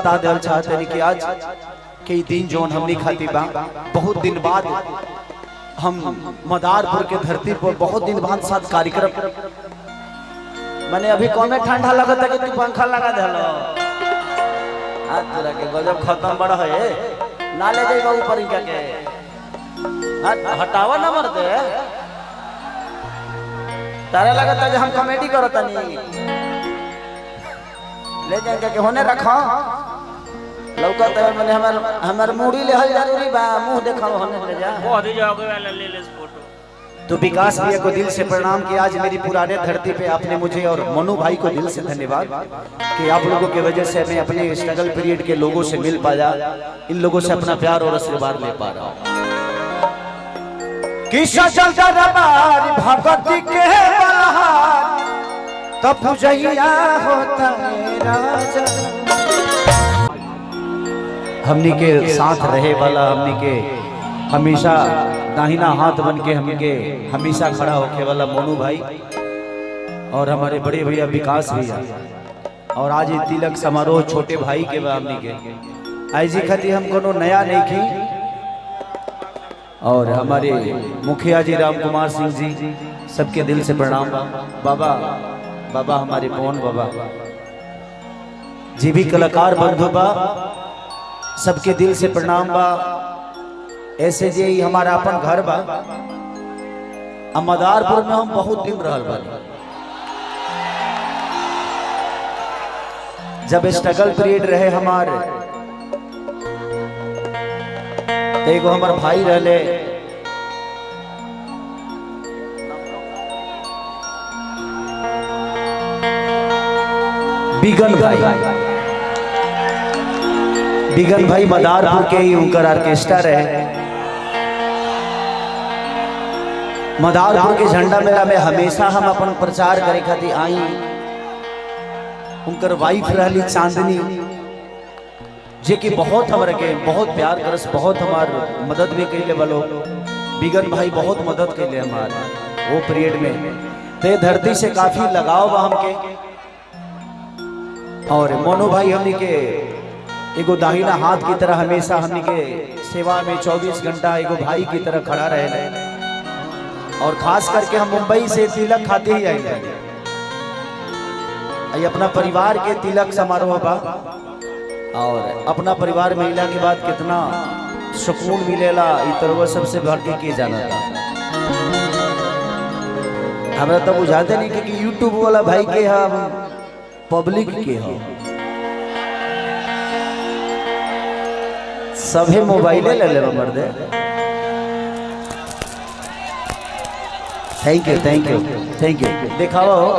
बता देना चाहते हैं कि आज कई दिन जोन हमने खाती बा बहुत दिन बाद हम मदारपुर के धरती पर बहुत दिन बाद साथ कार्यक्रम मैंने अभी कौन ठंडा लगता है कि तू पंखा लगा दे आज तोरा के गजब खत्म बड़ा है ना ले जाइबा ऊपर इनका के हटावा ना मर दे तारा लगता है हम कॉमेडी करता नहीं ले जाएंगे के होने रखा लौकत है मैंने हमार मुड़ी ले हल जरूरी बा मुंह देखा होने ले जा वो आधी जाओगे वाला ले ले फोटो। तो विकास भैया को दिल से प्रणाम कि आज मेरी पुराने धरती पे आपने मुझे और मनु भाई को दिल से धन्यवाद कि आप लोगों की वजह से मैं अपने स्ट्रगल पीरियड के लोगों से मिल पाया, इन लोगों से अपना प्यार और आशीर्वाद ले पा रहा हूँ। कि सजल दरबार भगवती के बलहार तब पूजैया होता है राजा। हमनी के साथ रहे वाला, हमनी के हमेशा दाहिना हाथ बन के हमके हमेशा खड़ा होके वाला मोनू भाई और हमारे बड़े भैया विकास भैया, और आज ये तिलक समारोह छोटे भाई के हमनी के आई जी खाती हम कोनो नया नहीं की। और हमारे मुखिया जी राम कुमार सिंह जी सबके दिल से प्रणाम। बाबा बाबा हमारे पवन बाबा जी भी कलाकार बंधु बा सबके दिल से प्रणाम बा। ऐसे जे हमारा अपन घर बा मदारपुर में हम बहुत दिन रहल बानी। जब स्ट्रगल पीरियड रहे हमारे एगो हमार भाई रहले बिगन भाई मदारपुर के ही उनकर ऑर्केस्ट्रा रहे। मदारपुर के झंडा मेला में हमेशा हम अपन प्रचार करे खातिर आई। उनकर वाइफ रहली चांदनी जे कि बहुत हमारे के बहुत प्यार करस, बहुत हमार मदद भी कैले वालो। बिगन भाई बहुत मदद कैले हमार वो पीरियड में। ते धरती से काफी लगाव बा हमके। और मोनू भाई हमनी के एगो दाहिना हाथ की तरह हमेशा हमनी के सेवा में 24 घंटा एगो भाई की तरह खड़ा रहे। और खास करके हम मुंबई से तिलक खाते ही आए अपना परिवार के तिलक समारोह बा। और अपना परिवार मिलने के बाद कितना सुकून मिलेला इतरवा सबसे बढ़ के जाना था। हमरा तो बुझाते नहीं कि यूट्यूब वाला भाई के हम पब्लिक के हो सभी मोबाइले ले ले मर्दे। Thank you thank you thank you. दिखावा हो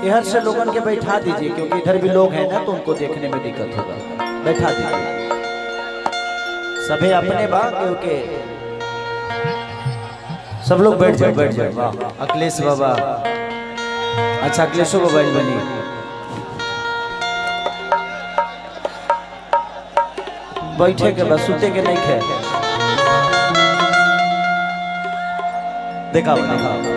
इधर से लोगों के बैठा दीजिए क्योंकि इधर भी लोग हैं ना तो उनको देखने में दिक्कत होगा। बैठा दीजिए सभी अपने बा क्योंकि सब लोग बैठ जाओ बैठ जाओ। वाह अखिलेश बाबा, अच्छा अखिलेशो मोबाइल बनी। बैठे के बस सुते के नहीं खे। दिखाओ दिखाओ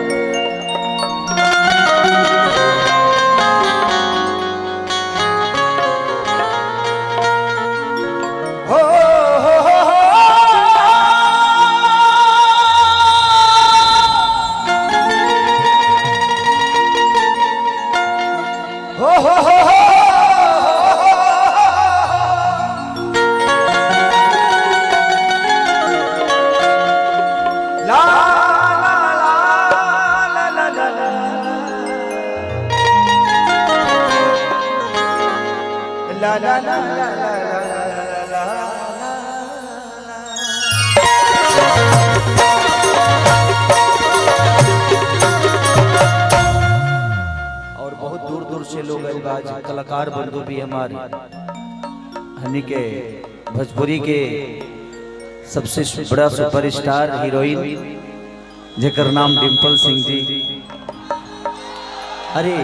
ला ला ला ला ला और बहुत दूर दूर से लोग आज कलाकार बंधु भी हमारे हनी के भोजपुरी के सबसे बड़ा सुपरस्टार हीरोइन जेकर नाम डिम्पल सिंह जी। अरे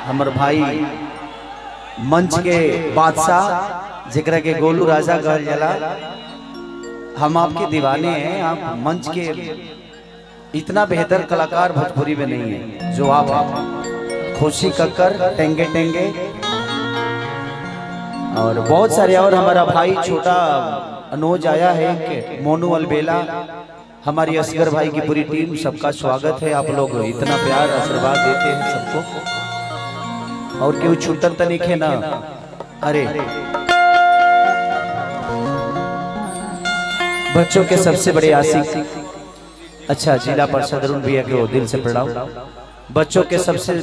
हमार भाई मंच के बादशाह जिक्र के गोलू राजा कहल जला। हम आपके दीवाने हैं। आप मंच के इतना बेहतर कलाकार भोजपुरी में नहीं है जो आप खुशी कक्कर, टेंगे टेंगे और बहुत सारे और हमारा भाई छोटा अनुज आया है, मोनू अलबेला, हमारी असगर भाई की पूरी टीम, सबका स्वागत है। आप लोग इतना प्यार आशीर्वाद देते हैं सबको और क्यों छूटन तनिक है ना। अरे बच्चों के सबसे बड़े आशिक, अच्छा जिला पार्षद अरुण भैया के दिल से प्रणाम। बच्चों के सबसे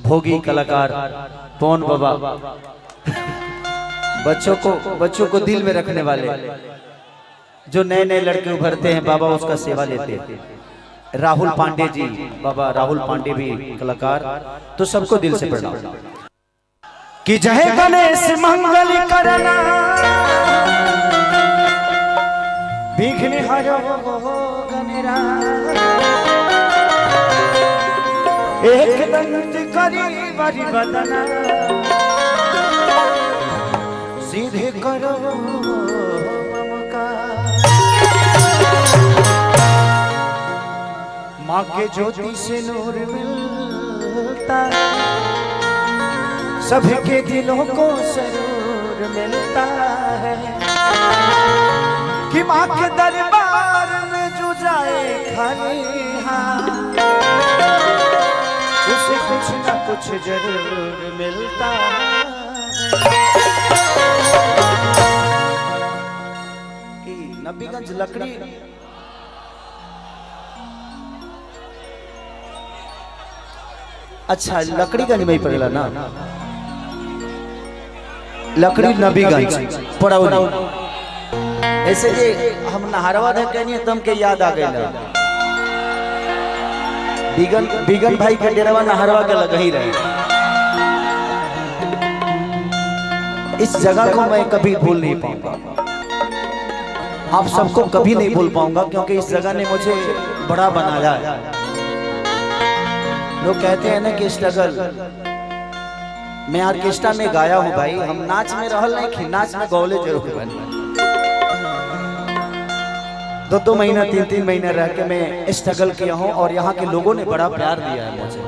भोगी कलाकार पवन बाबा, बच्चों को दिल में रखने वाले, जो नए नए लड़के उभरते हैं बाबा उसका सेवा लेते हैं। राहुल पांडे जी, बाबा राहुल पांडे भी कलाकार, तो सबको दिल से प्रणाम। कि जय गणेश मंगल करना विघ्न हरो गणेरा, एक दंत करी बड़ी बदना, सीधे करो माँ के ज्योति से नूर मिलता, सभी के दिलों को सरूर मिलता है। कि माँ के दरबार में जो जाए खाली हाथ, उसे कुछ ना कुछ जरूर मिलता है। नबीगंज लकड़ी अच्छा लकड़ीगंज में ही पड़ेगा ना, लकड़ी नबीगंज पड़ौनी। ऐसे जे हम नहरवा देख के नहीं तम के याद आ गई। बिगन भाई के डेरवा नहरवा के लग ही रहे। इस जगह को मैं कभी भूल नहीं पाऊंगा, आप सबको कभी नहीं भूल पाऊंगा, क्योंकि इस जगह ने मुझे बड़ा बनाया है। लोग कहते हैं ना कि स्ट्रगल, मैं ऑर्केस्ट्रा में गाया हूं भाई, हम नाच में रहल नहीं, नाच में गौले जरूर बने। 2-2 महीना 3-3 महीने रह के मैं स्ट्रगल किया हूं और यहाँ के लोगों ने बड़ा प्यार दिया है मुझे,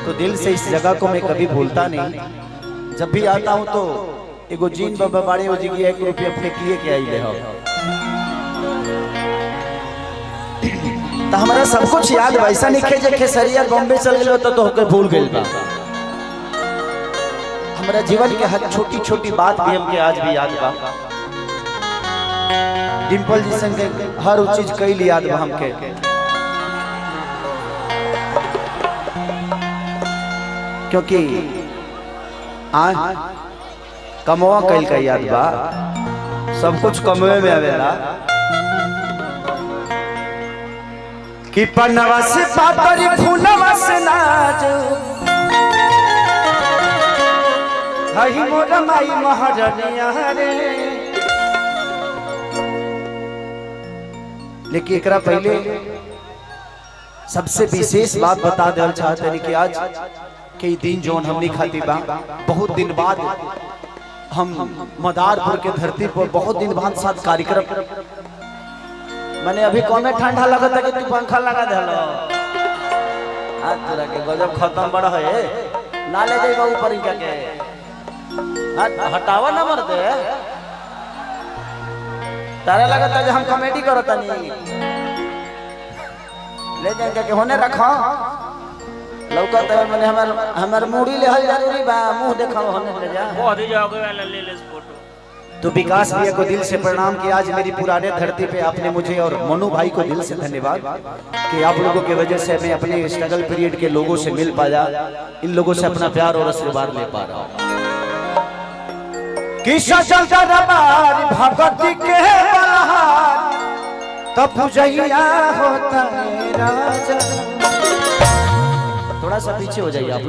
तो दिल से इस जगह को मैं कभी भूलता नहीं। जब भी आता हूं तो एगो जीन बाबा बाड़े हो जी 1 रुपया फेंकिए के आई हो, तो हमारा सब कुछ याद वैसा नहीं खे जे खेसरिया बॉम्बे चल गए तो होके भूल गए बा। हमारा जीवन के हर छोटी छोटी बात भी हमके आज भी याद बा। डिम्पल जी संग हर चीज कई याद बा हमके। क्योंकि कमवा कईल का याद बा, सब कुछ कमवे में आवेला। कि पनवा से पातरी फूलवा से नाज, हई मोर माई महारानिया रे। लेकिन एकरा पहले सबसे विशेष बात बता देना चाहते हैं कि आज के दिन जोन हमनी खाती बा, बहुत दिन बाद हम मदारपुर के धरती पर बहुत दिन बाद साथ कार्यक्रम। मैंने अभी कौन ठंडा लगा था कि तू पंखा लगा दे आज के गजब खत्म बड़ा है ना, ले जाइए ऊपर ही के हटावा ना मर दे। तारा लगा था कि हम कॉमेडी करता नहीं, ले जाएंगे कि होने रखा लौकत है। मैंने हमार मूड़ी ले हल जरूरी बा, मुंह देखा होने ले जा बहुत ही जाओगे वाला ले ले फोटो। तो विकास भैया को दिल से प्रणाम कि आज मेरी पुराने धरती पे आपने मुझे और मनु भाई को दिल से धन्यवाद कि आप लोगों की वजह से मैं अपने स्ट्रगल पीरियड के लोगों से मिल पाया, इन लोगों से अपना प्यार और आशीर्वाद ले पा रहा हूँ। भगवती के तब होता है राजा। थोड़ा सा पीछे हो जाइए आप लोग।